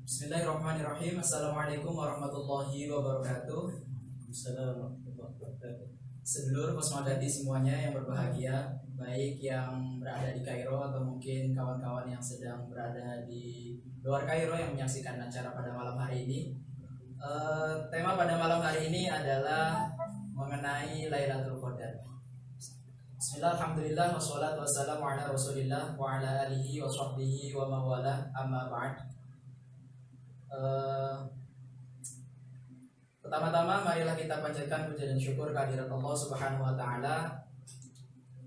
Bismillahirrahmanirrahim. Assalamualaikum warahmatullahi wabarakatuh. Sedulur Kosmodati semuanya yang berbahagia, baik yang berada di Kairo atau mungkin kawan-kawan yang sedang berada di luar Kairo yang menyaksikan acara pada malam hari ini. Tema pada malam hari ini adalah mengenai Lailatul Qadar. Bismillah, alhamdulillah, wassalatu wassalamu ala rasulillah wa ala alihi wa sahbihi wa mawala, amma ba'd. Pertama-tama marilah kita panjatkan puja dan syukur kehadirat Allah Subhanahu wa taala.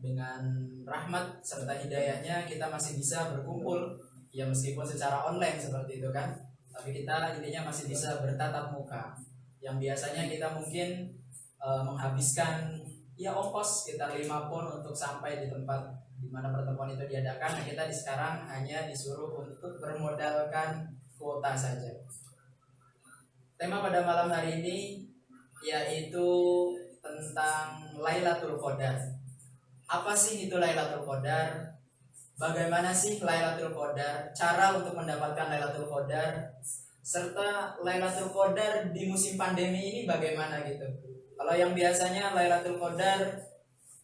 Dengan rahmat serta hidayahnya kita masih bisa berkumpul, ya meskipun secara online seperti itu kan, tapi kita intinya masih bisa bertatap muka. Yang biasanya kita mungkin menghabiskan ya ongkos sekitar 5 pon untuk sampai di tempat di mana pertemuan itu diadakan. Nah, kita sekarang hanya disuruh untuk bermodalkan kuota saja. Tema pada malam hari ini yaitu tentang Lailatul Qadar. Apa sih itu Lailatul Qadar? Bagaimana sih Lailatul Qadar? Cara untuk mendapatkan Lailatul Qadar, serta Lailatul Qadar di musim pandemi ini bagaimana gitu. Kalau yang biasanya Lailatul Qadar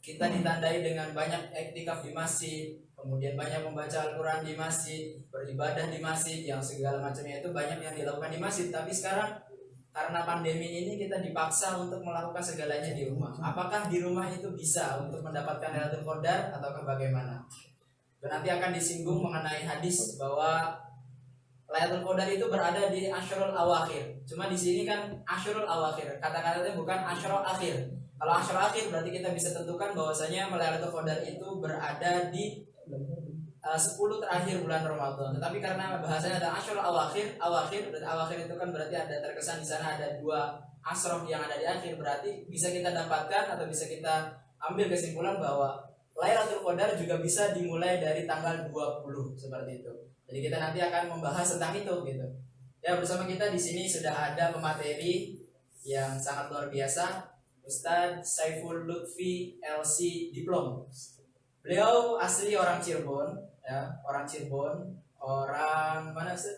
kita ditandai dengan banyak iktikaf di masjid, kemudian banyak membaca Al-Quran di masjid, beribadah di masjid, yang segala macamnya itu banyak yang dilakukan di masjid. Tapi sekarang karena pandemi ini kita dipaksa untuk melakukan segalanya di rumah. Apakah di rumah itu bisa untuk mendapatkan Lailatul Qadar ataukah bagaimana? Dan nanti akan disinggung mengenai hadis bahwa Lailatul Qadar itu berada di Asyrul Awakhir. Cuma di sini kan Asyrul Awakhir, kata-katanya bukan Asyrul Akhir. Kalau Asyrul Akhir berarti kita bisa tentukan bahwasanya Lailatul Qadar itu berada di 10 terakhir bulan Ramadan. Tetapi karena bahasanya ada Asyrul Awakhir, dan awakhir itu kan berarti ada terkesan di sana ada 2 asrof yang ada di akhir, berarti bisa kita dapatkan atau bisa kita ambil kesimpulan bahwa Lailatul Qadar juga bisa dimulai dari tanggal 20 seperti itu. Jadi kita nanti akan membahas tentang itu gitu. Ya, bersama kita di sini sudah ada pemateri yang sangat luar biasa, Ustadz Saiful Lutfi LC Diplom. Beliau asli orang Cirebon, ya, orang mana sih?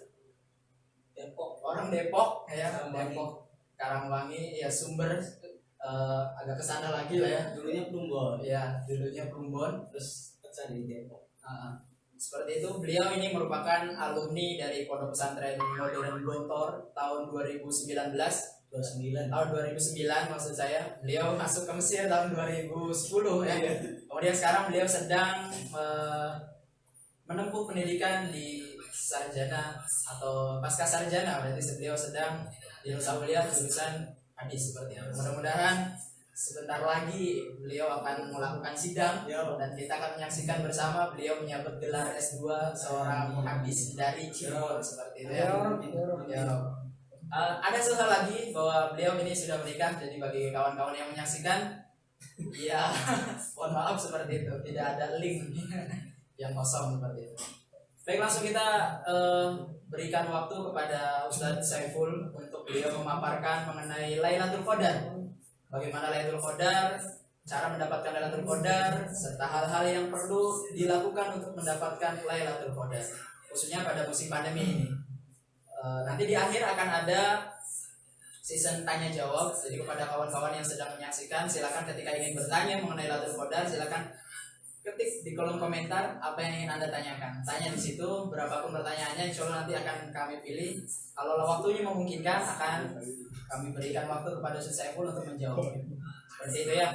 Orang Depok, ya, Depok, Karangwangi, ya Sumber, agak kesana lagi lah ya. Dulunya Plumbon. Ya, dulunya Plumbon, terus Pesan di Depok. Seperti itu. Beliau ini merupakan alumni dari Pondok Pesantren Modern Gontor tahun 2019. Tahun 2009 maksud saya. Beliau masuk ke Mesir tahun 2010 ya. Kemudian sekarang beliau sedang menempuh pendidikan di sarjana atau pasca sarjana, berarti beliau sedang di Nusa Mulia jurusan hadis seperti itu. Mudah-mudahan sebentar lagi beliau akan melakukan sidang dan kita akan menyaksikan bersama beliau menyabet gelar S2 seorang muhaddis dari Cirebon seperti itu ya. Ada satu hal lagi bahwa beliau ini sudah menikah, jadi bagi kawan-kawan yang menyaksikan, ya mohon maaf seperti itu, tidak ada link yang kosong seperti itu. Baik, langsung kita berikan waktu kepada Ustadz Saiful untuk beliau memaparkan mengenai Lailatul Qadar. Bagaimana Lailatul Qadar, cara mendapatkan Lailatul Qadar, serta hal-hal yang perlu dilakukan untuk mendapatkan Lailatul Qadar, khususnya pada musim pandemi ini. Nanti di akhir akan ada season tanya jawab. Jadi kepada kawan-kawan yang sedang menyaksikan, silakan ketika ingin bertanya mengenai Lailatul Qadar, silakan ketik di kolom komentar apa yang ingin Anda tanyakan. Tanya di situ, berapapun pertanyaannya, insya Allah nanti akan kami pilih. Kalau waktunya memungkinkan, akan kami berikan waktu kepada Ustaz Saiful untuk menjawab. Seperti itu ya.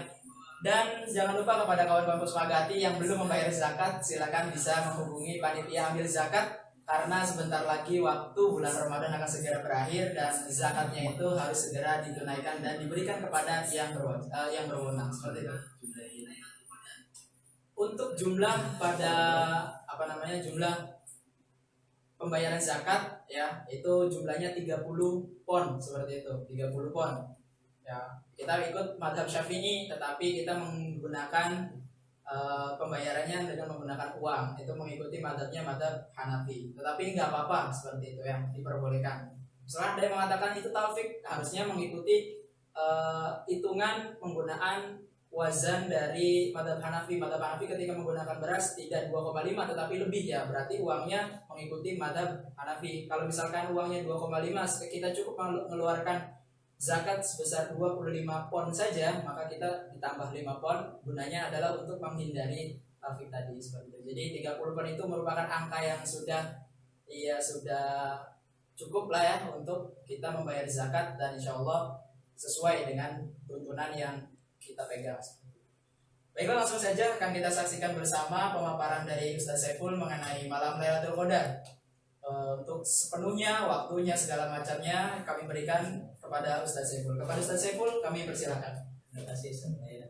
Dan jangan lupa kepada kawan-kawan Kosmagati yang belum membayar zakat, silakan bisa menghubungi panitia ambil zakat, karena sebentar lagi waktu bulan Ramadan akan segera berakhir dan zakatnya itu harus segera ditunaikan dan diberikan kepada yang berwenang seperti itu. Untuk jumlah pada jumlah pembayaran zakat ya, itu jumlahnya 30 pon seperti itu, 30 pon. Ya, kita ikut mazhab Syafi'i tetapi kita menggunakan pembayarannya dengan menggunakan uang, itu mengikuti mazhabnya mazhab Hanafi. Tetapi nggak apa-apa seperti itu, yang diperbolehkan. Soalnya ada yang mengatakan itu taufik, harusnya mengikuti hitungan penggunaan wazan dari madhab Hanafi. Madhab Hanafi ketika menggunakan beras tidak 2,5 tetapi lebih ya, berarti uangnya mengikuti madhab Hanafi. Kalau misalkan uangnya 2,5, kita cukup mengeluarkan zakat sebesar 25 pon saja, maka kita ditambah 5 pon, gunanya adalah untuk menghindari trafik tadi seperti itu. Jadi 30 pon itu merupakan angka yang sudah cukup lah ya untuk kita membayar zakat, dan insya Allah sesuai dengan tuntunan yang kita pegang. Baiklah, langsung saja akan kita saksikan bersama pemaparan dari Ustaz Saiful mengenai malam Lailatul Qadar. Untuk sepenuhnya waktunya segala macamnya kami berikan kepada Ustaz Saiful. Kepada Ustaz Saiful kami persilakan. Terima kasih saya.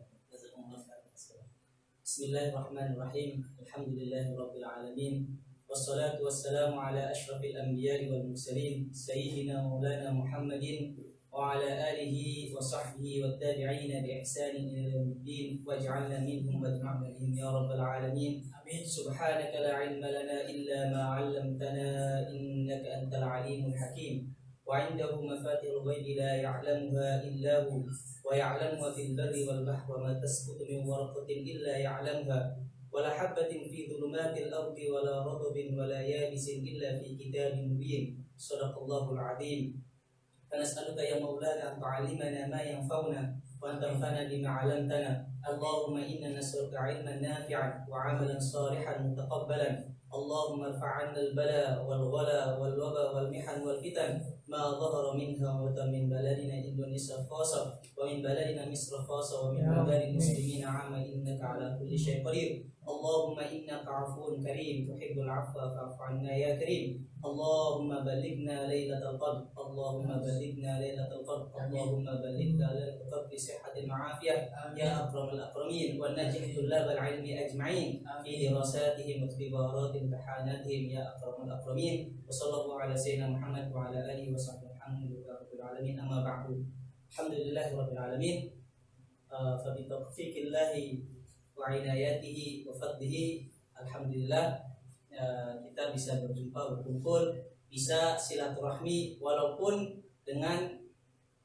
Bismillahirrahmanirrahim. Alhamdulillahirabbil alamin. Wassalatu wassalamu ala asyrafil anbiya'i wal mursalin sayyidina maulana Muhammadin wa ala alihi wa sahbihi wat tabi'in bi ihsanin ila yaumiddin waj'alna minhum waj'alna minhum ya rabbal alamin. Amin. Subhanaka la ilma lana illa ma 'allamtana innaka antal alimul hakim. وعنده مفاتيح الغيب لا يعلمها إلا هو ويعلم ما في البر والبحر وما تسقط من ورقة إلا يعلمها ولا حبة في ظلمات الأرض ولا رطب ولا يابس إلا في كتاب مبين صدق الله العظيم. فنسألك يا مولانا أن تعلمنا ما ينفعنا وأن تنفعنا بما علمتنا. اللهم إنا نسألك علما نافعا وعملا صالحا متقبلا. اللهم ارفع عنا البلاء والغلا والوبا والمحن والفتن ما ظهر منها وبطن من بلدنا إندونيسيا خاصة ومن بلدنا مصر خاصة ومن بلاد المسلمين عامة إنك على كل شيء قدير. اللهم إنك عفو كريم تحب العفو فاعف عنا يا كريم. اللهم بلغنا ليلة القدر. اللهم بلغنا ليلة القدر. اللهم بلغنا ليلة القدر في صحة وعافية يا أكرم الأكرمين. ونجح طلاب العلم أجمعين في دراساتهم واختبارات امتحاناتهم يا أكرم الأكرمين. وصلى الله على سيدنا محمد وعلى آله وصحبه الحمد لله رب العالمين. أما بعد الحمد لله رب العالمين. فبتوفيق الله وعنayatihi wa fadlihi alhamdulillah kita bisa berkumpul, bisa silaturahmi walaupun dengan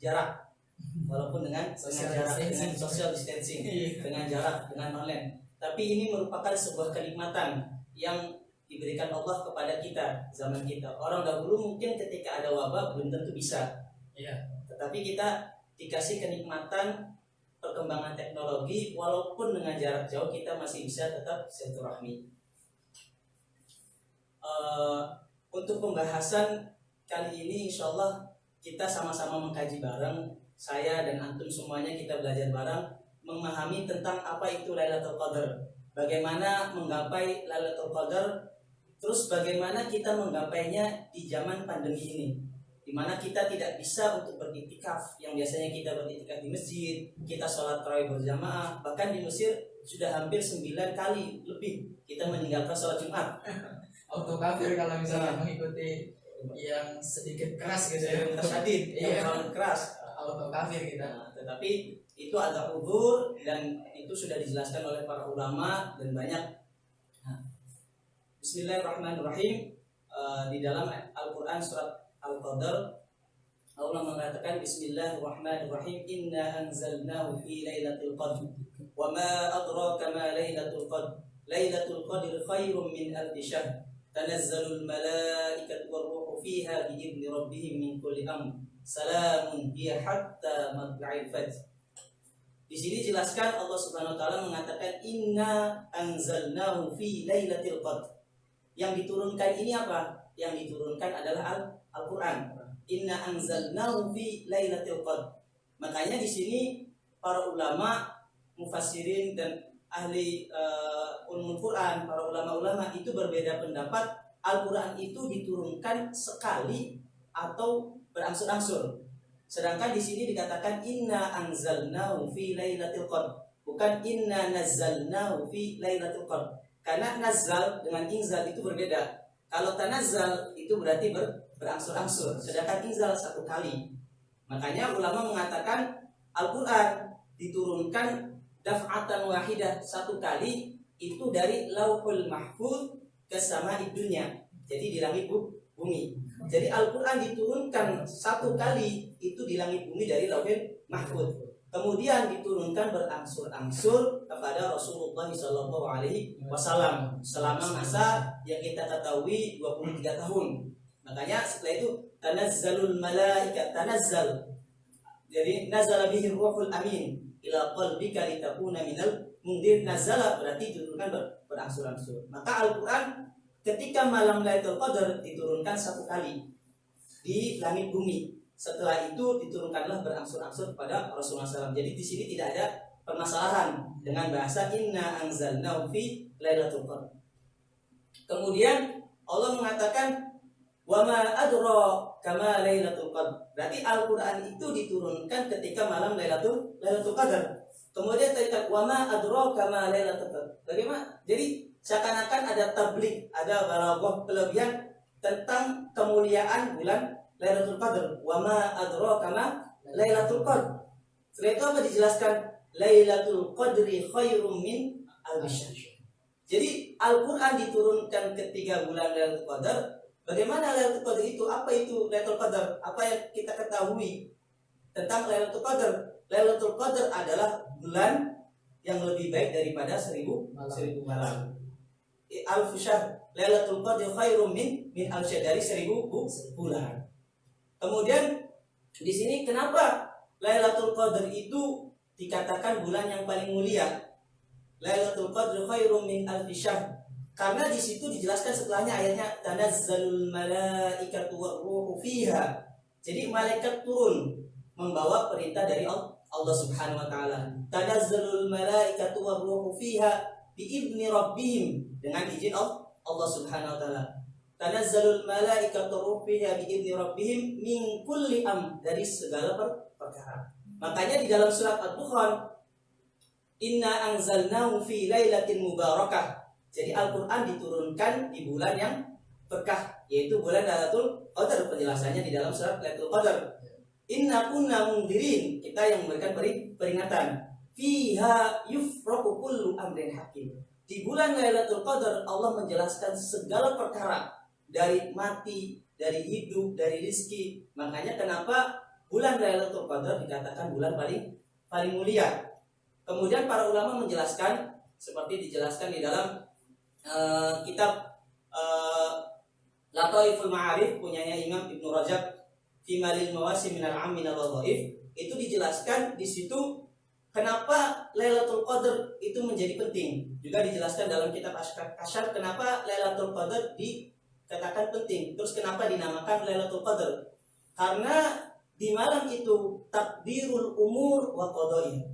jarak, dengan social distancing, dengan jarak, dengan online. Tapi ini merupakan sebuah kenikmatan yang diberikan Allah kepada kita zaman kita. Orang dahulu mungkin ketika ada wabah belum tentu bisa. Tetapi kita dikasih kenikmatan perkembangan teknologi, walaupun dengan jarak jauh kita masih bisa tetap silaturahmi. Untuk pembahasan kali ini insya Allah kita sama-sama mengkaji bareng. Saya dan antum semuanya kita belajar bareng, memahami tentang apa itu Lailatul Qadar, bagaimana menggapai Lailatul Qadar, terus bagaimana kita menggapainya di zaman pandemi ini, di mana kita tidak bisa untuk beriktikaf yang biasanya kita beriktikaf di masjid, kita sholat tarawih berjamaah. Bahkan di Mesir sudah hampir 9 kali lebih kita meninggalkan sholat Jumat. Auto kafir kalau misalnya mengikuti yang sedikit keras gitu ya, tersadid, yang terlalu keras, auto kafir kita. Tetapi itu agak uzur dan itu sudah dijelaskan oleh para ulama dan banyak. Bismillahirrahmanirrahim. Di dalam Al-Quran surat Al-Qadar Allah mengatakan Bismillahirrahmanirrahim, inna anzalnahu fi lailatul qadr wa ma adraka ma lailatul qadr lailatul qadr khairum min alfi syahr tanazzalul malaikatu war-ruhu fiha bi idzni rabbihim min kulli amr salamun hiya hatta matla'il fajr. Di sini jelaskan Allah Subhanahu wa taala mengatakan inna anzalnahu fi lailatul qadr. Yang diturunkan ini apa? Yang diturunkan adalah Al-Quran. Inna anzalnahu fi lailatul qadr. Makanya di sini para ulama mufassirin dan ahli ulumul Quran, para ulama-ulama itu berbeda pendapat. Al-Quran itu diturunkan sekali atau berangsur-angsur. Sedangkan di sini dikatakan inna anzalnahu fi lailatul qadr, bukan inna nazzalnahu fi lailatul qadr. Karena nazal dengan inzal itu berbeda. Kalau tanazzal itu berarti berangsur-angsur, sedangkan inzal satu kali. Makanya ulama mengatakan Al-Quran diturunkan daf'atan wahidah, satu kali, itu dari Lauhul Mahfuz ke sama'id dunya, jadi di langit bumi. Jadi Al-Quran diturunkan satu kali itu di langit bumi dari Lauhul Mahfuz. kemudian diturunkan berangsur-angsur kepada Rasulullah Shallallahu Alaihi Wasallam selama masa yang kita ketahui 23 tahun. Makanya setelah itu tanazzalul malaikat, tanazzal, jadi nazala bihi ruhul amin ila qalbika litakuna minal mundir. Nazala berarti diturunkan berangsur-angsur. Maka Al-Quran ketika malam Lailatul Qadar diturunkan satu kali di langit bumi. Setelah itu diturunkanlah berangsur-angsur kepada Rasulullah SAW. Jadi di sini tidak ada permasalahan dengan bahasa inna anzalnahu fi Lailatul Qadar. Kemudian Allah mengatakan wa ma adra kama Lailatul Qadar. Berarti Al-Qur'an itu diturunkan ketika malam Lailatul Qadar. Kemudian ketika wa ma adra kama Lailatul Qadar. Bagaimana? Jadi seakan-akan ada tablik, ada balaghah kelebihan tentang kemuliaan bulan Lailatul Qadar. Wa ma adraka ma Lailatul Qadar. Setelah itu apa dijelaskan? Lailatul Qadri khairum min alfi syahr. Jadi Al-Qur'an diturunkan ketika bulan Lailatul Qadar. Bagaimana Lailatul Qadar itu? Apa itu Lailatul Qadar? Apa yang kita ketahui tentang Lailatul Qadar? Lailatul Qadar adalah bulan yang lebih baik daripada 1000 malam. Alfi syahr. Lailatul Qadri khairum min alfi syahr, dari 1000 bulan. Kemudian di sini kenapa Lailatul Qadar itu dikatakan bulan yang paling mulia? Lailatul Qadri khairum min alfi syahr. Karena di situ dijelaskan setelahnya ayatnya tanazzalul malaikatu warruhu fiha. Jadi malaikat turun membawa perintah dari Allah Subhanahu wa taala. Tanazzalul malaikatu warruhu fiha biizni rabbihim, dengan izin Allah Subhanahu wa taala. Tanazzalul malaikatu rufiha biidzni rabbihim min kulli dari segala perkara. Makanya di dalam surat Ad-Dukhan inna anzalnahu fi lailatin mubarakah. Jadi Al-Qur'an diturunkan di bulan yang berkah, yaitu bulan Lailatul Qadar. Penjelasannya di dalam surat Lailatul Qadar. Inna kunna mundirin, kita yang memberikan peringatan. Fiha yufraqu kullu amrin hakim. Di bulan Lailatul Qadar Allah menjelaskan segala perkara, dari mati, dari hidup, dari rizki. Makanya kenapa bulan Lailatul Qadar dikatakan bulan paling mulia. Kemudian para ulama menjelaskan seperti dijelaskan di dalam kitab Lataiful Ma'arif punyanya Imam Ibnu Rajab fi Malil Mawasim minal Am minal Wadhaif. Itu dijelaskan di situ kenapa Lailatul Qadar itu menjadi penting. Juga dijelaskan dalam kitab Asyar kenapa Lailatul Qadar dikatakan penting. Terus kenapa dinamakan Lailatul Qadar? Karena di malam itu takdirul umur wa qadaiha.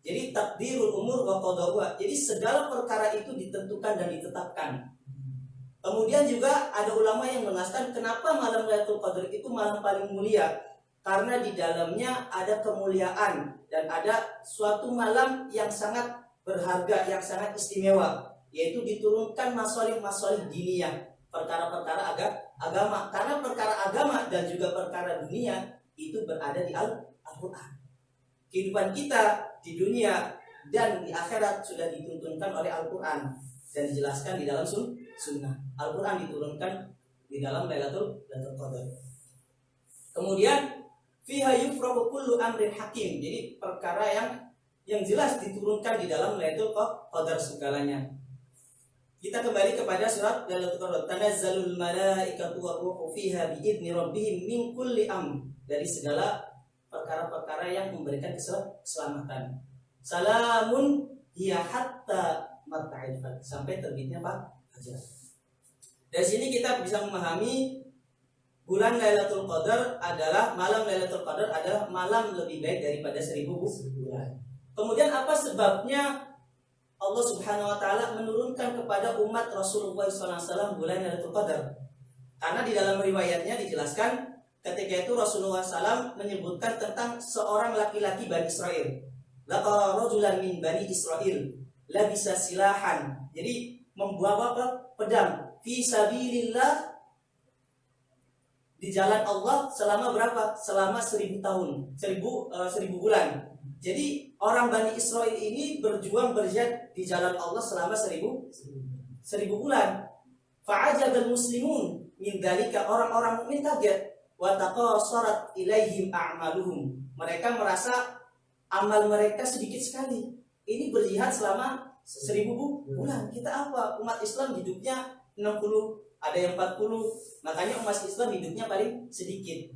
Jadi takdirul umur wa qadaiha. Jadi segala perkara itu ditentukan dan ditetapkan. Kemudian juga ada ulama yang menjelaskan kenapa malam Lailatul Qadar itu malam paling mulia. Karena di dalamnya ada kemuliaan dan ada suatu malam yang sangat berharga, yang sangat istimewa, yaitu diturunkan masalih-masalih diniyah, perkara-perkara agama. Karena perkara agama dan juga perkara dunia itu berada di Al-Quran. Kehidupan kita di dunia dan di akhirat sudah dituntunkan oleh Al-Quran dan dijelaskan di dalam sunnah. Al-Quran diturunkan di dalam Lailatul Qadar. Kemudian fiha yufraqu kullu amrin hakim. Jadi perkara yang jelas diturunkan di dalam Lailatul Qadar segalanya. Kita kembali kepada surat Lailatul Qadar. Tanazzalul malaikatu warruhu fiha biidzni rabbihim min kulli dari segala perkara-perkara yang memberikan keselamatan. Salamun hiya hatta matla'il fajr, sampai terbitnya fajar. Dari sini kita bisa memahami bulan Lailatul Qadar adalah malam Lailatul Qadar adalah malam lebih baik daripada 1000 bulan. Kemudian apa sebabnya Allah Subhanahu wa taala menurunkan kepada umat Rasulullah SAW bulan Lailatul Qadar? Karena di dalam riwayatnya dijelaskan ketika itu Rasulullah SAW menyebutkan tentang seorang laki-laki Bani Israel. Laqa rajulan min Bani Israel labisa silahan. Jadi membawa pedang fi sabilillah di jalan Allah selama berapa? Selama 1000 tahun, 1000 bulan. Jadi orang Bani Israel ini berjuang berjihad di jalan Allah selama 1000 bulan. Fa'ajabal muslimun min dzalika, orang-orang mukmin kaget. Wa taqasarat ilaihim a'maluhum. Mereka merasa amal mereka sedikit sekali. Ini berjihad selama 1000 bulan. Kita apa? Umat Islam hidupnya 60, ada yang 40. Makanya umat Islam hidupnya paling sedikit,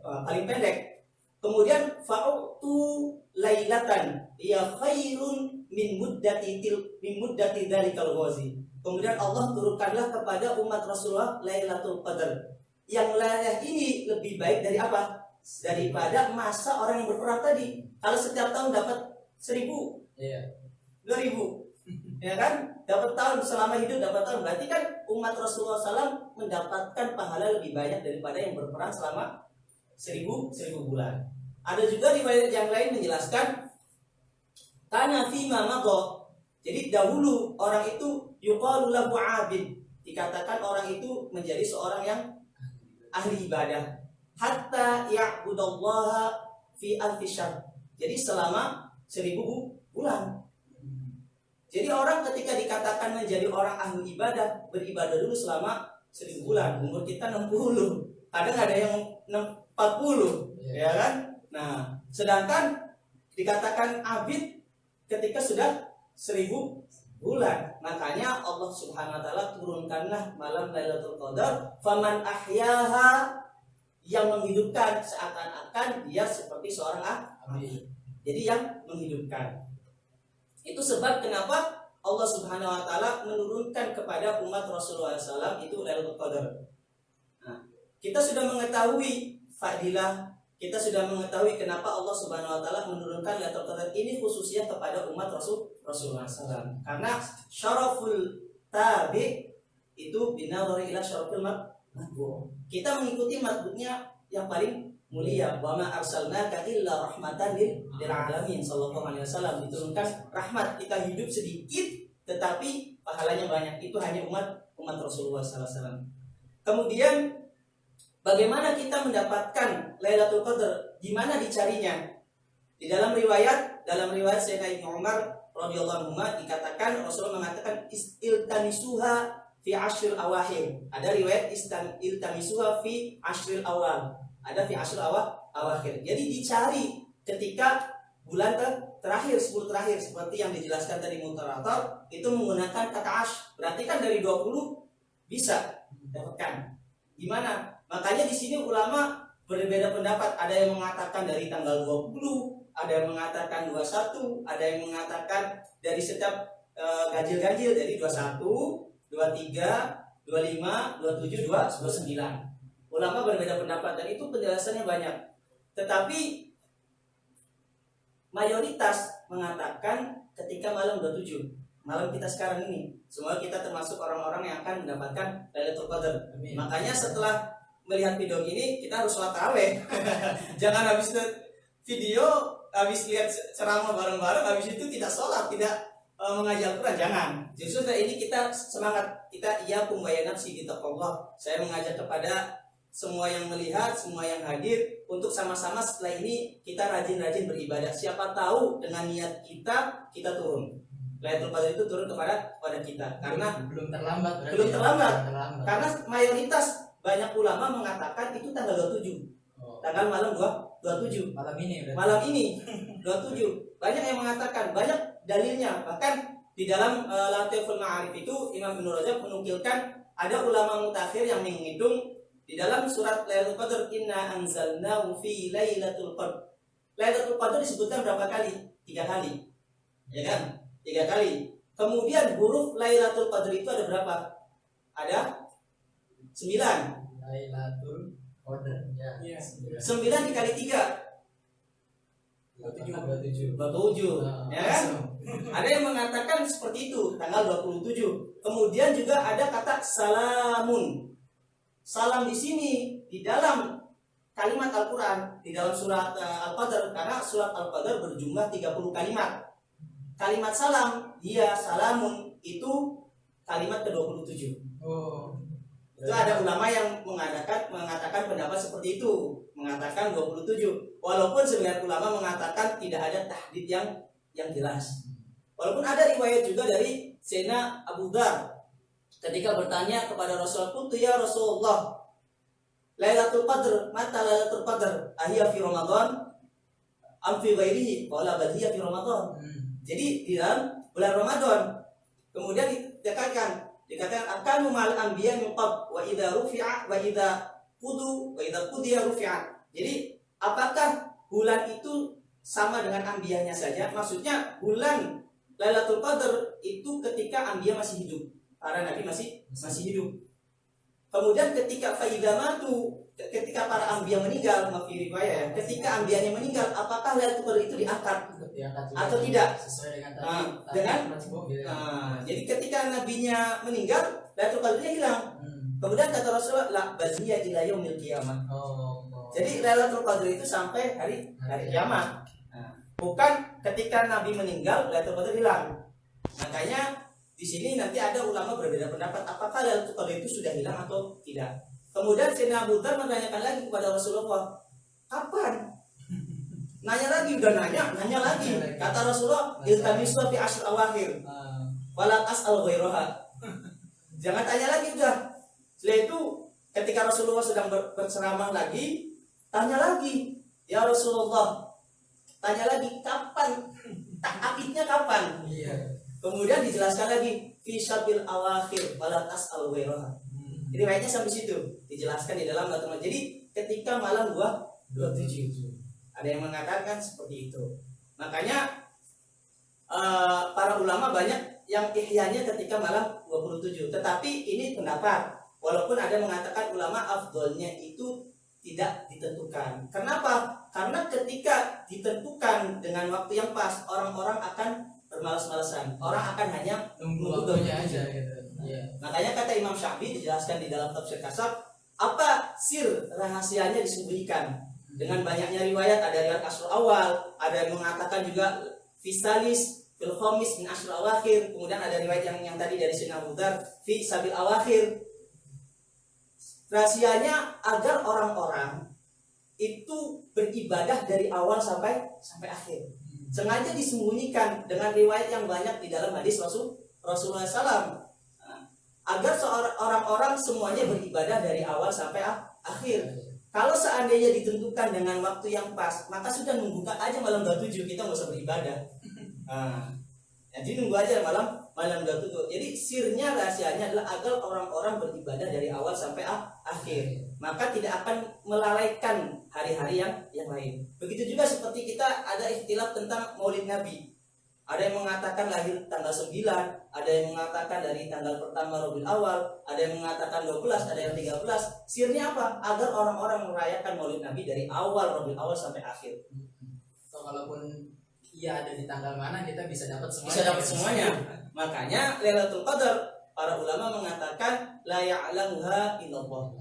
paling pendek. Kemudian fa'utu lailatan ya khairun min muddati dzalikal ghazi. Kemudian Allah turunkanlah kepada umat Rasulullah Lailatul Qadar. Yang laylah ini lebih baik dari apa? Daripada masa orang yang berperang tadi. Kalau setiap tahun dapat 1000, 2000, ya kan? Dapat tahun selama hidup dapat tahun. Berarti kan umat Rasulullah SAW mendapatkan pahala lebih banyak daripada yang berperang selama 1000 bulan. Ada juga riwayat yang lain menjelaskan kana fima madha. Jadi dahulu orang itu yuqalu lahu 'abid. Dikatakan orang itu menjadi seorang yang ahli ibadah. Hatta ya'budallaha fi alfi syahr. Jadi selama 1000 bulan. Jadi orang ketika dikatakan menjadi orang ahli ibadah, beribadah dulu selama 1000 bulan. Umur kita 60, kadang ada yang 40, ya kan? Nah, sedangkan dikatakan abid ketika sudah 1000 bulan. Makanya Allah Subhanahu wa taala turunkanlah malam Lailatul Qadar, faman ahyaha, yang menghidupkan seakan-akan dia seperti seorang abid. Jadi yang menghidupkan. Itu sebab kenapa Allah Subhanahu wa taala menurunkan kepada umat Rasulullah SAW itu Lailatul Qadar. Nah, kita sudah mengetahui fadilah, kita sudah mengetahui kenapa Allah Subhanahu wa taala menurunkan Lailatul Qadar ini khususnya kepada umat Rasulullah SAW. Karena syaraful tabi itu binadhari ila syarafil matbu'. Kita mengikuti matbu'nya yang paling mulia. Wa ma arsalnaka illa rahmatan lil alamin. Sallallahu alaihi wasallam, diturunkan rahmat. Kita hidup sedikit tetapi pahalanya banyak. Itu hanya umat Rasulullah sallallahu alaihi wasallam. Kemudian bagaimana kita mendapatkan Lailatul Qadar? Gimana dicarinya? Di dalam riwayat Sayyidina Ibnu Umar radhiyallahu anhu dikatakan Rasulullah mengatakan iltamisuha fi ashril awakhir. Ada riwayat iltamisuha fi ashril awal. Ada fi ashril awakhir. Jadi dicari ketika bulan terakhir, 10 terakhir, seperti yang dijelaskan tadi mutarator, itu menggunakan kata ash. Berarti kan dari 20 bisa dapatkan. Gimana? Makanya di sini ulama berbeda pendapat. Ada yang mengatakan dari tanggal 20, ada yang mengatakan 21, ada yang mengatakan dari setiap ganjil-ganjil, dari 21, 23, 25, 27, 29. Ulama berbeda pendapat dan itu penjelasannya banyak. Tetapi mayoritas mengatakan ketika malam 27, malam kita sekarang ini. Semoga kita termasuk orang-orang yang akan mendapatkan Lailatul Qadar. Makanya setelah melihat video ini kita harus sholat tarawih. Jangan habis video, habis lihat ceramah bareng-bareng, habis itu tidak sholat, tidak mengajar Quran. Jangan. Justru ini kita semangat, kita iyyakum wa nafsi bittaqwallah. Saya mengajak kepada semua yang melihat, semua yang hadir untuk sama-sama setelah ini kita rajin-rajin beribadah. Siapa tahu dengan niat kita turun. Lailatul Qadar itu turun kepada kita. Karena belum terlambat. Belum terlambat. Karena mayoritas banyak ulama mengatakan itu tanggal 27. Tanggal malam 27. Malam ini 27. Banyak yang mengatakan, banyak dalilnya. Bahkan di dalam Latiful Ma'arif itu Imam Ibnu Rajab menukilkan ada ulama mutakhir yang menghitung di dalam surat Lailatul Qadar, inna anzalnahu fi Lailatul Qadar. Lailatul Qadar disebutkan berapa kali? 3 kali. Ya kan? 3 kali. Kemudian huruf Lailatul Qadar itu ada berapa? Ada 9. Lailatul Qadar. Ya. 9 dikali 3. 27. Ya kan? Ada yang mengatakan seperti itu, tanggal 27. Kemudian juga ada kata salamun. Salam di sini di dalam kalimat Al-Qur'an, di dalam surat Al-Qadar, karena surat Al-Qadar berjumlah 30 kalimat. Kalimat salam, dia salamun itu kalimat ke-27. Itu ada ulama yang mengatakan pendapat seperti itu, mengatakan 27. Walaupun sebagian ulama mengatakan tidak ada tahdid yang jelas. Walaupun ada riwayat juga dari Sayyidina Abu Dzar ketika bertanya kepada Rasulullah, "Qultu ya Rasulullah, Lailatul Qadr, mata Lailatul Qadr? Ahiyya fi Ramadan am fi ghairihi qala bal hiya fi Ramadan. Jadi di dalam bulan Ramadan. Kemudian dikatakan akan mal anbiya min qab wa idza rufi'a wa idza qudiya rufi'a. Jadi apakah bulan itu sama dengan anbiyanya saja? Maksudnya bulan Lailatul Qadar itu ketika anbiya masih hidup, para nabi masih hidup. Kemudian ketika ketika para anbiya meninggal, mafi riwayat ya, ketika anbiyanya meninggal, apakah Lailatul Qadar itu diangkat atau tidak? Sesuai dengan jadi ketika nabinya meninggal, Lailatul Qadarnya hilang. Kemudian kata Rasulullah, la baziya ila yaumil qiyamah. Jadi Lailatul Qadar itu sampai hari kiamat. Bukan ketika Nabi meninggal Lailatul Qadar hilang. Makanya di sini nanti ada ulama berbeda pendapat apakah Lailatul Qadar itu sudah hilang atau tidak. Kemudian Sayyidina Abu Dzar menanyakan lagi kepada Rasulullah, kapan? Nanya lagi, udah nanya lagi. Kata Rasulullah, iltamisu fi ashr awakhir. Wala tas'al ghairaha. Jangan tanya lagi udah. Setelah itu ketika Rasulullah sedang berceramah lagi, tanya lagi, ya Rasulullah, tanya lagi kapan? Akidnya kapan? Kemudian dijelaskan lagi fi syabil awakhir wala tas'al ghairaha. Jadi ayatnya sampai situ dijelaskan di dalam Al-Qur'an. Jadi ketika malam 27. Ada yang mengatakan seperti itu. Makanya para ulama banyak yang ihyanya ketika malam 27. Tetapi ini pendapat. Walaupun ada yang mengatakan ulama afdolnya itu tidak ditentukan. Kenapa? Karena ketika ditentukan dengan waktu yang pas, orang-orang akan bermalas-malasan. Orang akan hanya nunggu waktunya aja gitu. Makanya kata Imam Syafi'i dijelaskan di dalam Tafsir Kasab, apa sir rahasianya disembunyikan? Dengan banyaknya riwayat, ada riwayat Ashrul Awal, ada yang mengatakan juga Fisalis fil Khamis min Ashrul Awakhir, kemudian ada riwayat yang tadi dari Sayyidina Abu Dzar fi Sabil Awakhir. Rahasianya agar orang-orang itu beribadah dari awal sampai akhir. Sengaja disembunyikan dengan riwayat yang banyak di dalam hadis Rasulullah SAW, agar orang-orang semuanya beribadah dari awal sampai akhir. Kalau seandainya ditentukan dengan waktu yang pas, maka sudah nunggu aja malam 27, kita nggak usah beribadah. Jadi nunggu aja malam 27. Jadi sirnya, rahasianya adalah agar orang-orang beribadah dari awal sampai akhir. Maka tidak akan melalaikan hari-hari yang lain. Begitu juga seperti kita ada ikhtilaf tentang Maulid Nabi. Ada yang mengatakan lahir tanggal 9, ada yang mengatakan dari tanggal pertama Rabiul Awal, ada yang mengatakan 12, ada yang 13. Sirnya apa? Agar orang-orang merayakan Maulid Nabi dari awal Rabiul Awal sampai akhir. So, walaupun ia ada di tanggal mana, kita bisa dapat semuanya. Bisa dapat semuanya. Makanya Lailatul Qadar, para ulama mengatakan la ya'lamuha illallah.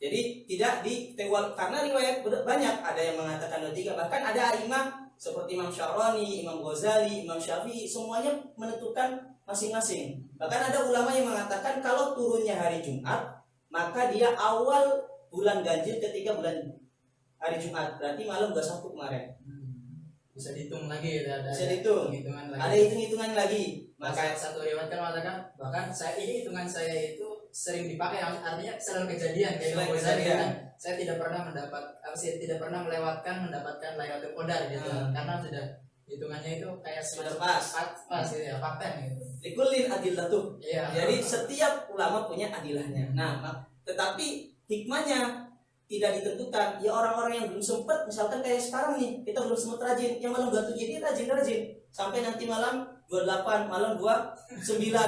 Jadi tidak ditewal, karena riwayat banyak, ada yang mengatakan 23, bahkan ada imam seperti Imam Syarani, Imam Ghazali, Imam Syafi'i, semuanya menentukan masing-masing. Bahkan ada ulama yang mengatakan kalau turunnya hari Jumat, maka dia awal bulan ganjil ketika bulan hari Jumat, berarti malam 21 kemarin. Bisa dihitung lagi, bisa dihitung. Ada hitung-hitungan lagi. Maka satu riwayat kan mengatakan, bahkan hitungan saya itu sering dipakai, artinya selalu kejadian kayak Imam Ghazali kan. Saya tidak pernah mendapatkan Lailatul Qadar gitu. Karena sudah hitungannya itu kayak sudah pas gitu ya, paten gitu. Likulin adillatuh. Iya. Jadi setiap ulama punya adilahnya. Nah, tetapi hikmahnya tidak ditentukan. Ya orang-orang yang belum sempat, misalkan kayak sekarang nih, kita belum sempat rajin, yang malam 27 ini rajin sampai nanti malam 28, malam 29,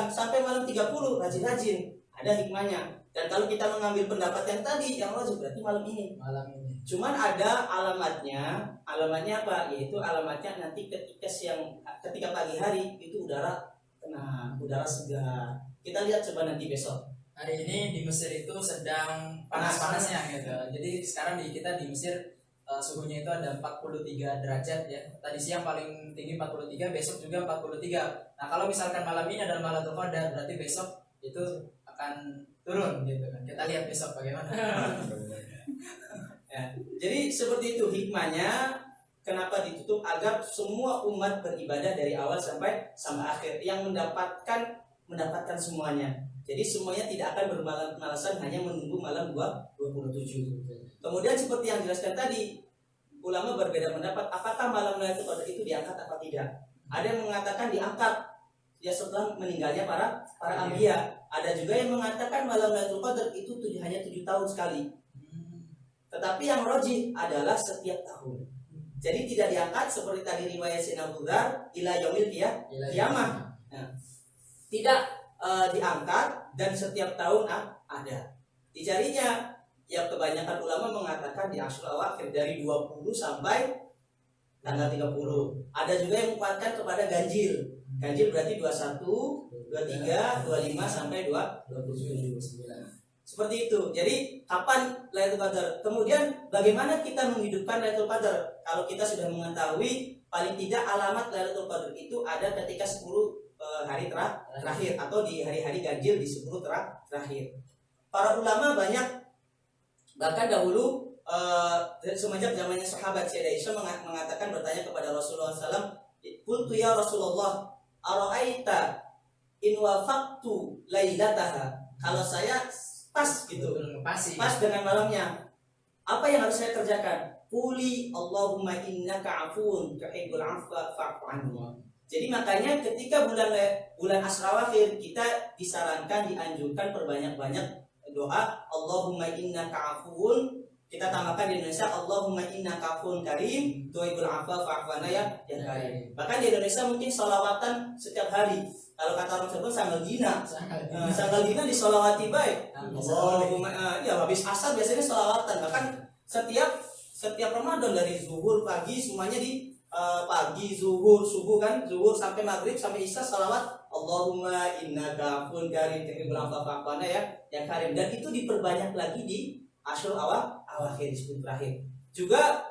sampai malam 30 rajin. Ada hikmahnya. Dan kalau kita mengambil pendapat yang tadi, yang wajib berarti malam ini. Cuman ada alamatnya. Alamatnya apa? Yaitu alamatnya nanti ketika pagi hari itu udara tenang, udara segar. Kita lihat coba nanti besok. Hari ini di Mesir itu sedang panas-panasnya gitu. Jadi sekarang kita di Mesir suhunya itu ada 43 derajat ya. Tadi siang paling tinggi 43, besok juga 43. Nah, kalau misalkan malam ini adalah Lailatul Qadar, berarti besok itu akan turun gitu kan. Kita lihat besok bagaimana. Ya, jadi seperti itu hikmahnya kenapa ditutup, agar semua umat beribadah dari awal sampai akhir, yang mendapatkan semuanya. Jadi semuanya tidak akan bermalas-malasan hanya menunggu malam 27. Kemudian seperti yang dijelaskan tadi, ulama berbeda pendapat apakah malam Lailatul Qadar itu diangkat apa tidak. Ada yang mengatakan diangkat ya setelah meninggalnya para anbiya. Ada juga yang mengatakan malam Lailatul Qadar itu hanya 7 tahun sekali. Tetapi yang rajih adalah setiap tahun. Jadi tidak diangkat seperti tadi riwayat Sayyidina Abu Dzar ila yaumil qiyamah. Nah, tidak diangkat dan setiap tahun ada. Dicarinya ya kebanyakan ulama mengatakan di Asyura Awakhir dari 20 sampai tanggal 30. Ada juga yang menguatkan kepada ganjil. Ganjil berarti 21, 23, 25 sampai 29. Seperti itu. Jadi kapan Lailatul Qadar? Kemudian bagaimana kita menghidupkan Lailatul Qadar? Kalau kita sudah mengetahui paling tidak alamat Lailatul Qadar itu ada ketika 10 hari terakhir atau di hari-hari ganjil di 10 terakhir. Para ulama banyak, bahkan dahulu semenjak zamannya sahabat Sayyidah Aisyah mengatakan bertanya kepada Rasulullah SAW, "Qultu ya Rasulullah, ara'aita in wafaqtu lailataha?" Kalau saya pas gitu, pas dengan malamnya, apa yang harus saya kerjakan? Quli Allahumma innaka afuun tuhibbul afwa fa'fu anni. Jadi makanya ketika bulan Asyura Awakhir kita disarankan, dianjurkan perbanyak-banyak doa Allahumma innaka afuun. Kita tambahkan di Indonesia Allahumma innaka afuun karim tuhibbul afwa fa'fu anni ya karim. Bahkan di Indonesia mungkin sholawatan setiap hari. Kalau kata orang tersebut sanggal dina di sholawati baik. Allahumma ya habis asar biasanya sholawatan. Bahkan setiap Ramadan dari zuhur pagi semuanya di pagi, zuhur, subuh kan, zuhur sampai maghrib sampai isya sholawat Allahumma innaka afuun karim tuhibbul afwa fa'fu anni ya karim. Dan itu diperbanyak lagi di Asyura Awakhir di 10 terakhir. Juga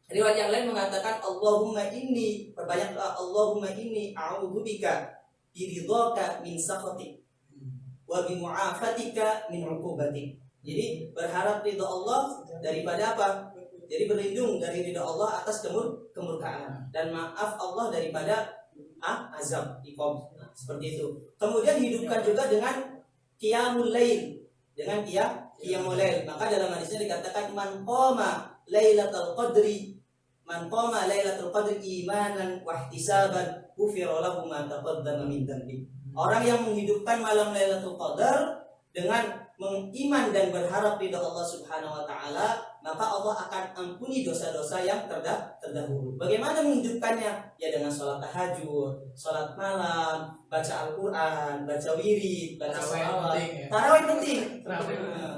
riwayat yang lain mengatakan Allahumma inni, perbanyak Allahumma inni a'udzubika biridhaka min sakhatik wa bi mu'afatika min 'uqubatik. Jadi berharap ridha Allah daripada apa? Jadi berlindung dari ridha Allah atas kemurkaan dan maaf Allah daripada azab iqab. Seperti itu. Kemudian hidupkan juga dengan qiyamul lail, dengan qiyamul lail. Maka dalam hadisnya dikatakan man qama lailatul qadri imanan wa ihtisaban ghufira lahu ma taqaddama min dhanbi. Orang yang menghidupkan malam Lailatul Qadar dengan mengiman dan berharap ridha Allah Subhanahu wa taala, maka Allah akan ampuni dosa-dosa yang terdahulu. Bagaimana menghidupkannya? Ya dengan sholat tahajud, sholat malam, baca Al-Qur'an, baca wirid, baca sholawat. Tarawih penting.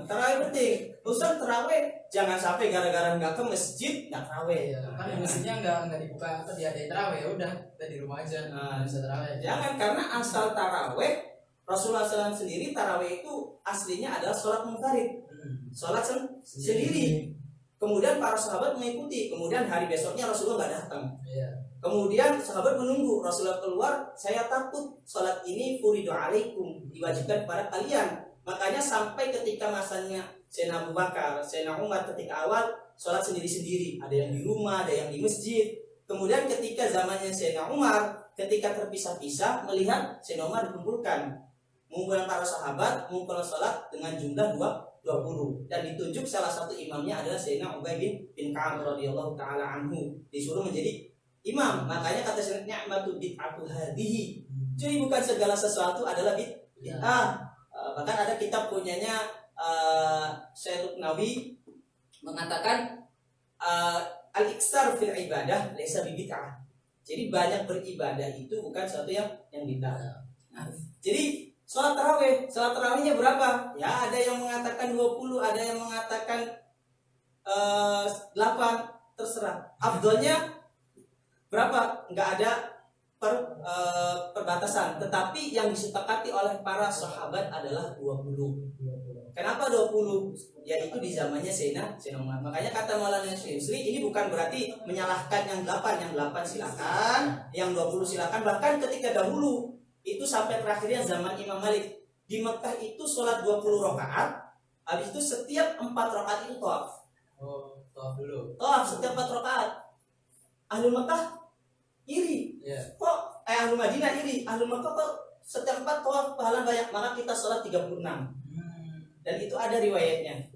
Tarawih penting. Ustaz, tarawih jangan sampai gara-gara nggak ke masjid nggak tarawih. Kan mestinya nggak dibuka atau diadain tarawih, ya udah kita di rumah aja. Bisa tarawih. Jangan, karena asal tarawih Rasulullah SAW sendiri tarawih itu aslinya adalah sholat munfarid, sholat sendiri. Kemudian para sahabat mengikuti. Kemudian hari besoknya Rasulullah nggak datang. Kemudian sahabat menunggu Rasulullah keluar. Saya takut sholat ini furidu alaikum, diwajibkan kepada kalian. Makanya sampai ketika masanya Sayyidina Abu Bakar, Sayyidina Umar ketika awal sholat sendiri-sendiri. Ada yang di rumah, ada yang di masjid. Kemudian ketika zamannya Sayyidina Umar, ketika terpisah-pisah melihat Sayyidina Umar dikumpulkan, mengumpulkan para sahabat, mengumpulkan sholat dengan jumlah 20 dan ditunjuk salah satu imamnya adalah Sayyidina Ubay bin Ka'ab radhiyallahu taala anhu, disuruh menjadi imam. Makanya kata Sayyidina ni'matu bid'atu hadhihi. Jadi bukan segala sesuatu adalah bid'ah. Bahkan ada kitab punyanya Syekh Nawawi mengatakan al-iksar fil ibadah laisa bid'ah. Jadi banyak beribadah itu bukan sesuatu yang bid'ah. Nah, jadi sholat tarawihnya berapa? Ya ada yang mengatakan 20, ada yang mengatakan 8, terserah. Afdolnya berapa? Enggak ada perbatasan. Tetapi yang disepakati oleh para sahabat adalah 20. Kenapa 20? Yaitu di zamannya Sayyidina Umar. Makanya kata Maulana Syekh ini bukan berarti menyalahkan yang 8. Yang 8 silakan, yang 20 silakan. Bahkan ketika dahulu itu sampai terakhirnya zaman Imam Malik di Mekah itu sholat 20 rakaat. Habis itu setiap 4 rakaat itu tawaf. Tawaf dulu. Tawaf setiap 4 rakaat. Ahlul Mekah iri. Kok Ahlul Madinah iri. Ahlul Mekah kok setiap 4 tawaf pahala banyak, maka kita sholat 36. Dan itu ada riwayatnya.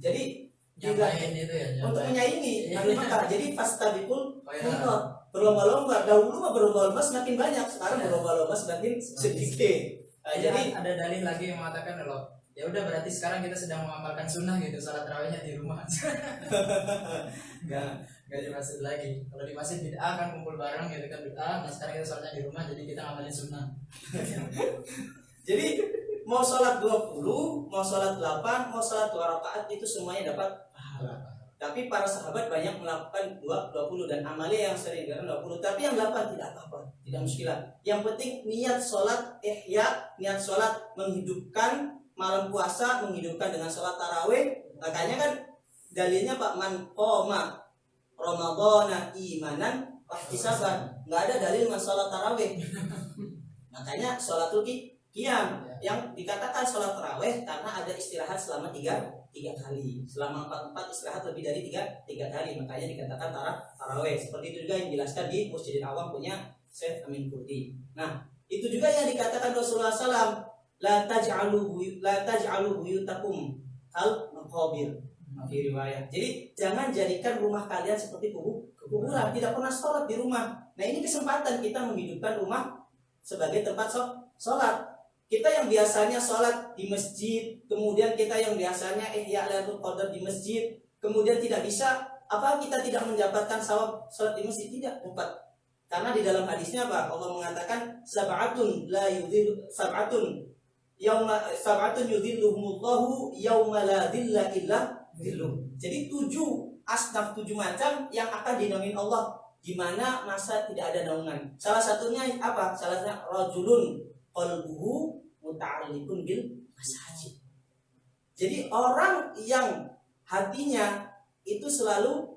Jadi nyampain itu ya, untuk menyaingi Nabi Mekah. Jadi fastabiqul Khairat. khairat, berlomba-lomba. Dahulu mah berlomba-lomba semakin banyak, sekarang berlomba-lomba semakin sedikit. Jadi ada dalil lagi yang mengatakan kalau ya udah berarti sekarang kita sedang mengamalkan sunnah gitu, salat tarawihnya di rumah. Nggak di masjid lagi. Kalau di masjid bid'ah kan kumpul bareng gitu kan bid'ah. Nah sekarang kita sholatnya di rumah, jadi kita ngamalin sunnah. Jadi mau sholat 20, mau sholat 8, mau sholat 2 rakaat itu semuanya dapat pahala. Tapi para sahabat banyak melakukan 20 dan amalia yang sering dengan 20. Tapi yang 8 tidak apa-apa, tidak muskilah. Yang penting niat sholat ihya, niat sholat menghidupkan malam puasa, menghidupkan dengan sholat tarawih. Makanya kan dalilnya Pak, man qoma Ramadhana imanan wahtisaban. Nggak ada dalil masalah tarawih. Makanya sholatul qiyam yang dikatakan sholat tarawih karena ada istirahat selama tiga kali. Selama 44 istirahat lebih dari tiga kali. Makanya dikatakan tarawih. Seperti itu juga yang dijelaskan di Masjidil Awam punya Syekh Amin Kurdi. Nah, itu juga yang dikatakan Rasulullah SAW, la taj'alu buyutakum al maqabir. Di riwayat. Jadi jangan jadikan rumah kalian seperti kuburan, tidak pernah sholat di rumah. Nah, ini kesempatan kita menghidupkan rumah sebagai tempat sholat. Kita yang biasanya sholat di masjid, kemudian kita yang biasanya ihya Lailatul Qadar di masjid, kemudian tidak bisa, apa kita tidak mendapatkan sawab sholat di masjid? Tidak dapat. Karena di dalam hadisnya apa? Allah mengatakan sab'atun yudhilluhumullahu yauma la dhilla illa dhilluh. Jadi 7 asnaf, 7 macam yang akan dinaungi Allah di mana masa tidak ada naungan. Salah satunya apa? Salah satunya rajulun qalbuhu muta'alliqun bil masajid. Jadi orang yang hatinya itu selalu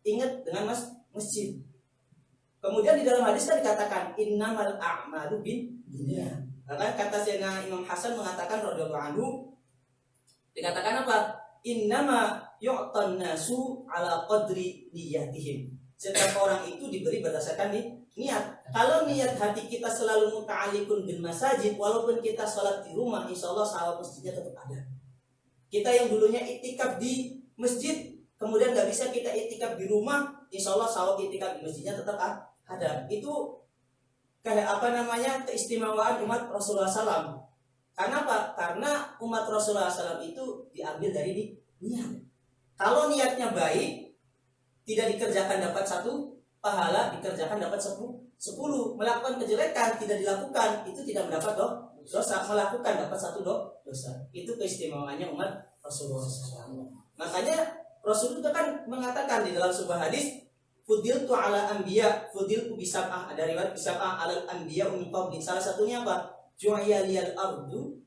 ingat dengan masjid. Kemudian di dalam hadis kan dikatakan innamal a'malu binniyat. Bahkan kata Sayyidina Imam Hasan mengatakan radhiyallahu anhu, dikatakan apa? Innama yu'tan nasu ala qadri niyatihim. Setiap orang itu diberi berdasarkan niat. Kalau niat hati kita selalu muta'alliqun bil masajid, walaupun kita sholat di rumah, insya Allah sawab masjidnya tetap ada. Kita yang dulunya iktikaf di masjid, kemudian nggak bisa kita iktikaf di rumah, insya Allah sawab iktikaf di masjidnya tetap ada. Itu kayak keistimewaan umat Rasulullah SAW. Karena apa? Karena umat Rasulullah SAW itu diambil dari niat. Kalau niatnya baik, tidak dikerjakan dapat 1 pahala, dikerjakan dapat 10. Melakukan kejelekan tidak dilakukan, itu tidak mendapat dosa. Melakukan dapat 1 dosa. Itu keistimewaannya umat Rasulullah SAW. Makanya Rasulullah kan mengatakan di dalam sebuah hadis, fudiltu ala anbiya, fudiltu bisab'ah, ada riwayat bisab'ah alal anbiya min qabli. Salah satunya apa? Ju'ya liyal ardu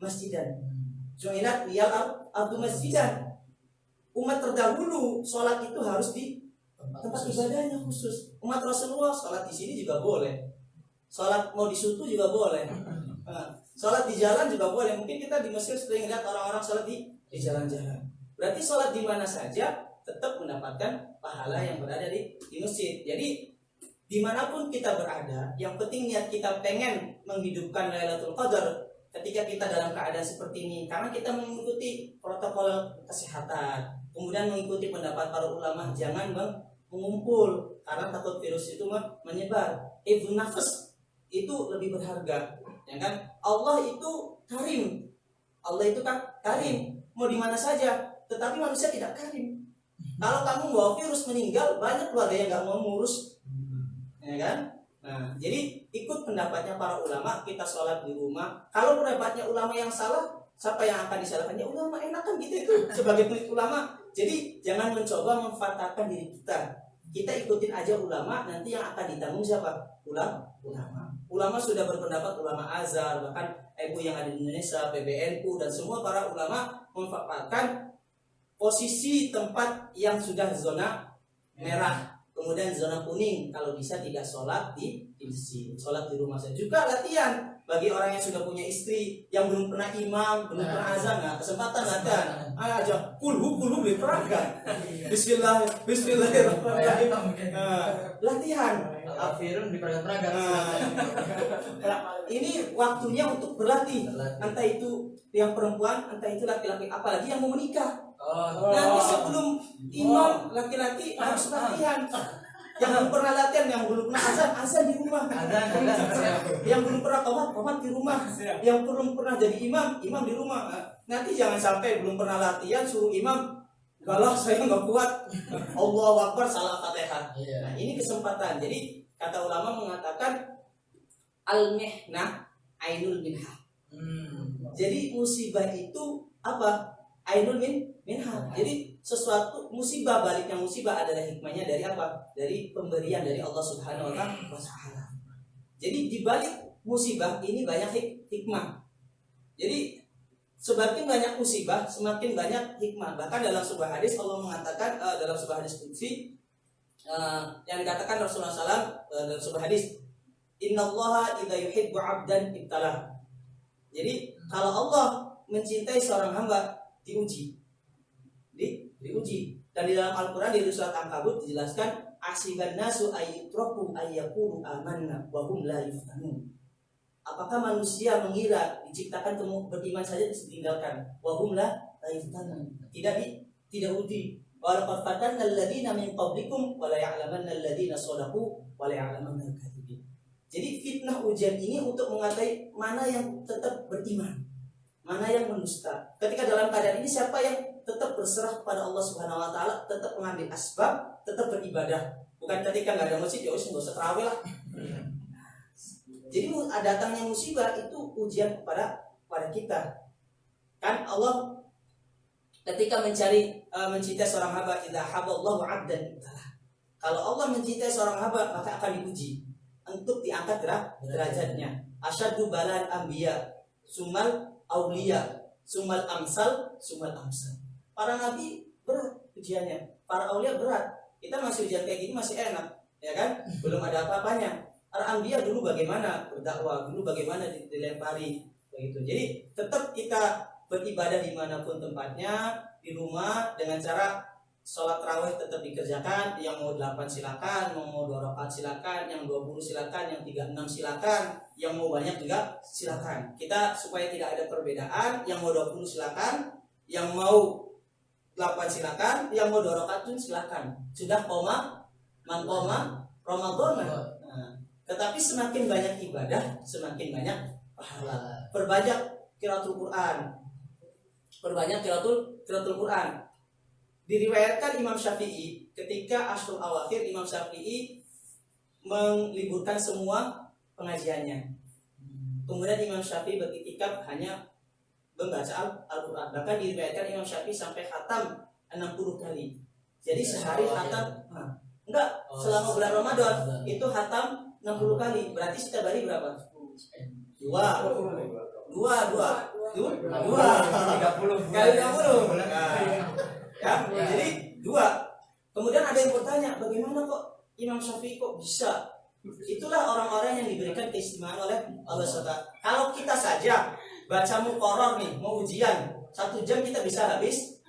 masjidan. Ju'ilat liyal ardu masjidan. Umat terdahulu sholat itu harus di tempat ibadahnya khusus. Umat Rasulullah sholat di sini juga boleh. Sholat mau di sutu juga boleh. Sholat di jalan juga boleh. Mungkin kita di Mesir sering lihat orang-orang sholat di jalan-jalan. Berarti sholat di mana saja tetap mendapatkan pahala yang berada di masjid. Jadi dimanapun kita berada, yang penting niat kita pengen menghidupkan Lailatul Qadar ketika kita dalam keadaan seperti ini, karena kita mengikuti protokol kesehatan, kemudian mengikuti pendapat para ulama, jangan mengumpul karena takut virus itu menyebar. Ibnu nafas itu lebih berharga, ya kan? Allah itu karim, mau di mana saja, tetapi manusia tidak karim. Kalau kamu bawa virus meninggal, banyak keluarga yang nggak mau ngurus, ya kan? Nah, jadi ikut pendapatnya para ulama, kita sholat di rumah. Kalau pendapatnya ulama yang salah, siapa yang akan disalahkan? Ya ulama, enak kan gitu itu sebagai peneliti ulama. Jadi jangan mencoba memfatahkan diri kita. Kita ikutin aja ulama, nanti yang akan ditanggung siapa? Ulama. Ulama sudah berpendapat, ulama Azhar, bahkan MUI yang ada di Indonesia, PBNU, dan semua para ulama memfatahkan posisi tempat yang sudah zona merah, kemudian zona kuning, kalau bisa tidak sholat di masjid, sholat di rumah saja. Juga latihan bagi orang yang sudah punya istri, yang belum pernah imam, belum pernah azan, nah kesempatan latihan. Aja kulhu beli perang kan. Bismillahirrahmanirrahim. Latihan. Al-Firun di peragam-peragam. Ini waktunya untuk berlatih. Entah itu yang perempuan, entah itu laki-laki, apalagi yang mau menikah. Oh, Nanti sebelum imam laki-laki harus latihan. Yang belum pernah latihan, yang belum pernah azan di rumah. Yang belum pernah qomat di rumah. Yang belum pernah jadi imam di rumah. Nanti jangan sampai belum pernah latihan suruh imam, galah saya nggak kuat. Allahu Akbar salah Fatihah. Nah, ini kesempatan. Jadi kata ulama mengatakan al-mihnah ainul minhah. Jadi musibah itu apa? Ainul minhah. Jadi sesuatu musibah, baliknya musibah adalah hikmahnya dari apa? Dari pemberian dari Allah Subhanahu wa taala. Jadi di balik musibah ini banyak hikmah. Jadi semakin banyak musibah, semakin banyak hikmah. Bahkan dalam sebuah hadis Allah mengatakan dalam sebuah hadis qudsi yang dikatakan Rasulullah SAW dalam sebuah hadis, Innallaha idza yuhibbu 'abdan ibtalah. Jadi kalau Allah mencintai seorang hamba, diuji. Dan di dalam Al-Qur'an di surat Ankabut dijelaskan asiban nasu ayyutraku ayyaqulu amanna wa hum la yuftanun. Apakah manusia mengira diciptakan beriman saja ditinggalkan? Wa hum la yuftanun. Tidak uji. Wa laqad fatanna alladziina min qablikum wa la ya'lamanna alladziina shadaqu wa la ya'lamanna al-kadhibin. Jadi fitnah ujian ini untuk mengatai mana yang tetap beriman, mana yang mendusta. Ketika dalam keadaan ini siapa yang tetap berserah kepada Allah Subhanahu wa taala, tetap mengambil asbab, tetap beribadah. Bukan ketika nggak ada masjid ya wis enggak usah tarawih lah. Jadi datangnya musibah itu ujian kepada kita. Kan Allah ketika mencintai seorang hamba, idza haballahu 'abdan ibtalah. Kalau Allah mencintai seorang hamba, maka akan diuji untuk diangkat derajatnya. Asyaddu balal anbiya, sumal auliya, sumal amsal. Para nabi berat ujiannya, para aulia berat. Kita masih ujian kayak gini masih enak, ya kan? Belum ada apa-apanya. Para anbiya dulu bagaimana berdakwah, dulu bagaimana dilempari, begitu. Jadi tetap kita beribadah dimanapun tempatnya, di rumah dengan cara sholat tarawih tetap dikerjakan. Yang mau 8 silakan, mau 2 rakaat silakan, yang 20 silakan, yang 36 silakan, yang mau banyak juga silakan. Kita supaya tidak ada perbedaan, yang mau 20 silakan, yang mau 8 silakan, yang mau 2 rakaat pun silakan. Sudah man qoma Ramadan. Nah, tetapi semakin banyak ibadah, semakin banyak pahala. Perbanyak qiraatul Quran. Diriwayatkan Imam Syafi'i ketika Ashrul Awakhir, Imam Syafi'i meliburkan semua pengajiannya. Kemudian Imam Syafi'i beriktikaf hanya membaca Al-Quran. Bahkan diriwayatkan Imam Syafi'i sampai khatam 60 kali. Jadi sehari khatam selama bulan Ramadan itu khatam 60 kali. Berarti setiap hari berapa? 2 kali 30. Ya, jadi 2. Kemudian ada yang bertanya, bagaimana kok Imam Syafi'i kok bisa? Itulah orang-orang yang diberikan keistimewaan oleh Allah SWT. Kalau kita saja baca muqarrar nih, mau ujian 1 jam kita bisa habis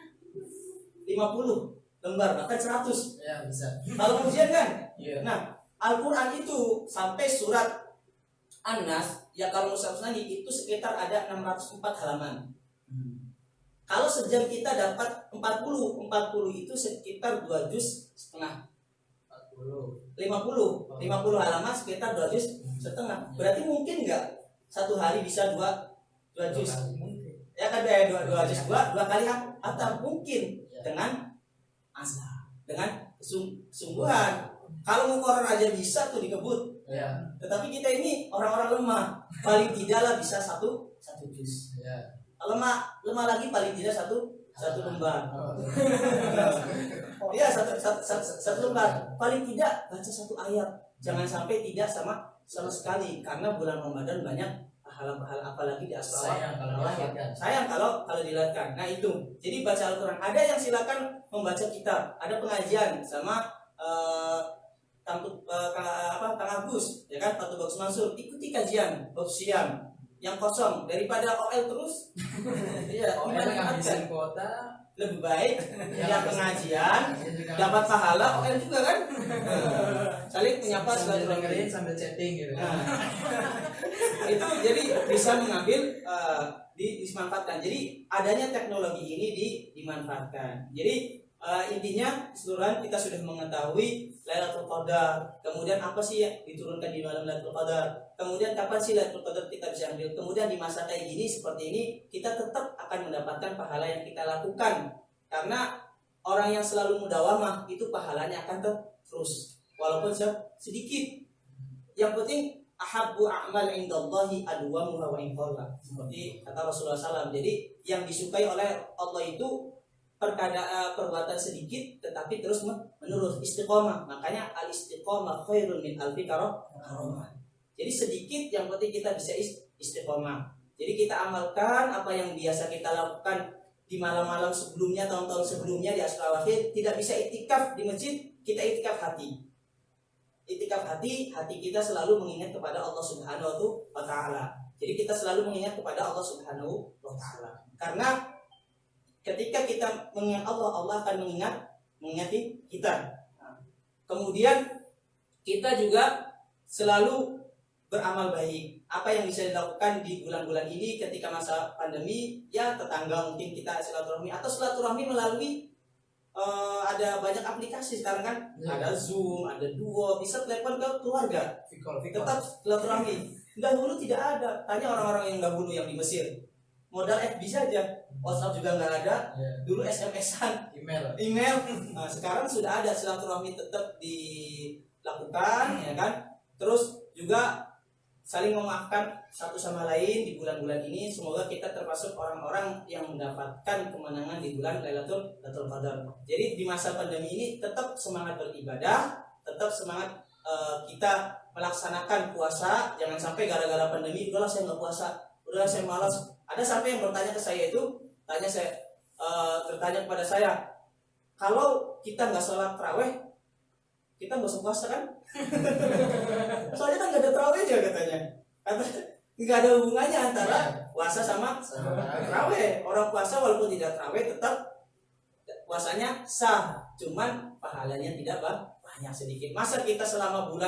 50 lembar, bahkan 100. Ya, bisa. Kalau ujian kan? Yeah. Nah, Al-Quran itu sampai surat An-Nas, ya kalau mushaf lagi itu sekitar ada 604 halaman. Kalau sejam kita dapat 40 itu sekitar 2 juz setengah. 50 halaman sekitar 2 juz setengah. Berarti mungkin nggak satu hari bisa 2 juz? Ya kan 2 juz 2 kali atau mungkin dengan asa, dengan kesungguhan. Kalau muqarrar aja bisa tuh dikebut. Ya. Tetapi kita ini orang-orang lemah, paling tidaklah bisa satu juz. Ya. Lemah lagi paling tidak satu lembar. Ya satu lembar. Paling tidak baca 1 ayat. Jangan sampai tidak sama sekali, karena bulan Ramadan banyak pahala-pahala, apalagi di asal. Sayang kalau dilewatkan. Nah itu. Jadi baca Al-Quran. Ada yang silakan membaca kitab. Ada pengajian sama Kang Agus, ya kan, Pak Bagus Mansur. Ikuti kajian bab siam yang kosong daripada OL terus. Iya, OL ngabisin kuota. lebih baik lihat pengajian Iya juga. dapat pahala oke juga kan. Saling menyapa sambil silaturahmi. dengerin sambil chatting gitu. Nah, itu jadi bisa mengambil dimanfaatkan. Jadi adanya teknologi ini dimanfaatkan. Jadi intinya keseluruhan kita sudah mengetahui Lailatul Qadar. Kemudian apa sih yang diturunkan di malam Lailatul Qadar? Kemudian kapan sih Lailatul Qadar kita bisa ambil? Kemudian di masa kayak gini seperti ini kita tetap akan mendapatkan pahala yang kita lakukan. Karena orang yang selalu mudawamah itu pahalanya akan terus walaupun sedikit. Yang penting ahabbu a'mal indallahi adwamuha wa in qalla. Seperti kata Rasulullah SAW. Jadi yang disukai oleh Allah itu perbuatan sedikit tetapi terus menerus, istiqomah. Makanya al istiqomah khairun min alfi karamah. Jadi sedikit yang penting kita bisa istiqomah. Jadi kita amalkan apa yang biasa kita lakukan di malam-malam sebelumnya, tahun-tahun sebelumnya di Ashr Awakhir. Tidak bisa itikaf di masjid, kita itikaf hati. Itikaf hati kita selalu mengingat kepada Allah Subhanahu wa taala. Jadi kita selalu mengingat kepada Allah Subhanahu wa taala. Karena ketika kita mengingat Allah, Allah akan mengingati kita. Kemudian kita juga selalu beramal baik. Apa yang bisa dilakukan di bulan-bulan ini ketika masa pandemi? Ya tetangga mungkin kita silaturahmi atau silaturahmi melalui ada banyak aplikasi sekarang kan. Ya. Ada Zoom, ada Duo, bisa telepon ke keluarga. Vikol. Tetap silaturahmi. Dahulu tidak ada. Tanya orang-orang yang dahulu yang di Mesir. Modal FB saja, WhatsApp juga nggak ada. Ya. Dulu SMS-an, email. Nah, sekarang sudah ada silaturahmi tetap dilakukan, ya kan? Terus juga saling memaafkan satu sama lain di bulan-bulan ini. Semoga kita termasuk orang-orang yang mendapatkan kemenangan di bulan Lailatul Qadar. Jadi di masa pandemi ini tetap semangat beribadah, tetap semangat kita melaksanakan puasa. Jangan sampai gara-gara pandemi, udahlah saya nggak puasa, udahlah saya malas. Ada sampai yang bertanya ke saya bertanya kepada saya, kalau kita nggak sholat taraweh, kita nggak usah puasa kan? Soalnya kan nggak ada tarawehnya katanya. Nggak ada hubungannya antara puasa sama taraweh. Orang puasa walaupun tidak taraweh tetap puasanya sah, cuman pahalanya tidak banyak, sedikit. Masa kita selama 10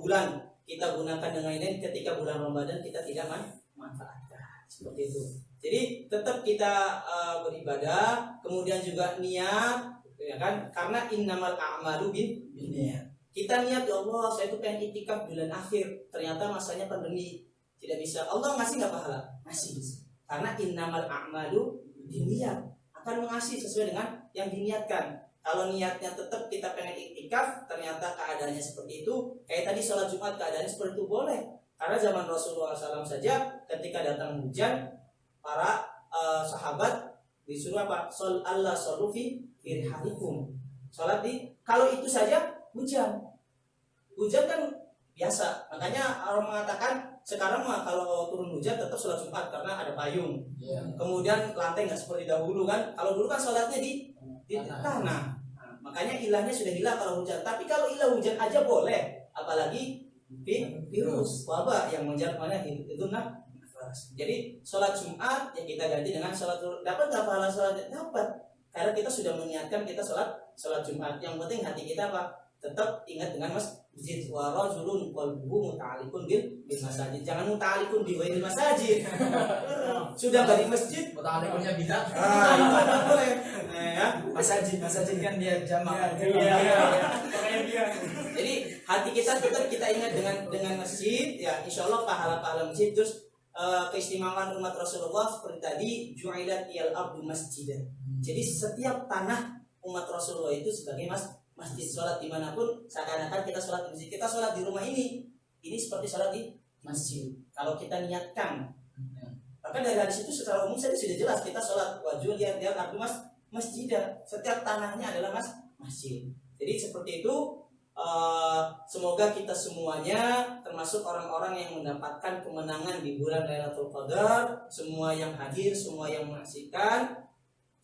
bulan kita gunakan dengan ini, ketika bulan Ramadan kita tidak manfaatkan. Seperti itu. Jadi tetap kita beribadah, kemudian juga niat, ya kan? Karena innamal a'malu binniyat. Kita niat, ya Allah, saya tuh pengen itikaf bulan akhir. Ternyata masanya pandemi, tidak bisa. Allah ngasih nggak pahala? Ngasih. Karena innamal a'malu binniyat, akan mengasih sesuai dengan yang diniatkan. Kalau niatnya tetap kita pengen itikaf, ternyata keadaannya seperti itu. Kayak tadi sholat Jumat keadaannya seperti itu, boleh. Karena zaman Rasulullah SAW saja ketika datang hujan, para sahabat disuruh apa? Allah solufi irhamikum. Sholat kalau itu saja hujan kan biasa. Makanya orang mengatakan sekarang mah kalau turun hujan tetap sholat Jumat karena ada payung. Ya. Kemudian lantai nggak seperti dahulu kan. Kalau dulu kan sholatnya di tanah. Nah, makanya ilahnya sudah hilang kalau hujan. Tapi kalau ilah hujan aja boleh, apalagi virus wabah yang menjalar mana itu nafas. Jadi sholat Jumat yang kita ganti dengan sholat, dapat nggak pahala sholat? Dapat, karena kita sudah mengingatkan kita sholat Jumat. Yang penting hati kita apa? Tetap ingat dengan masjid. Wa rajulun qalbuhu muta'alliqun bil masajid. Jangan muta'alliqun bi ghairil masajid. Sudah nggak di masjid, Muta'alliqunnya bidah. itu nggak boleh. Ya. Masajid kan dia jamak. Iya. Jadi hati kita tetap kita ingat dengan masjid, ya insya Allah pahala masjid. Terus keistimewaan umat Rasulullah seperti tadi, ju'ilat iyal ardu masjidan. Jadi setiap tanah umat Rasulullah itu sebagai masjid. Sholat dimanapun seakan-akan kita sholat di masjid. Kita sholat di rumah ini seperti sholat di masjid kalau kita niatkan. Bahkan dari hadis itu secara umum saya sudah jelas, kita sholat wajul lihat ardu masjid. Setiap tanahnya adalah masjid. Jadi seperti itu. Semoga kita semuanya termasuk orang-orang yang mendapatkan kemenangan di bulan Lailatul Qadar. Semua yang hadir, semua yang menyaksikan,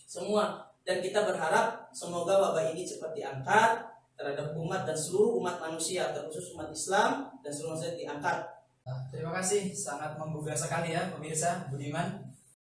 semua. Dan kita berharap semoga wabah ini cepat diangkat terhadap umat dan seluruh umat manusia, terkhusus umat Islam dan seluruh manusia diangkat. Terima kasih, sangat menggugah sekali ya pemirsa Budiman.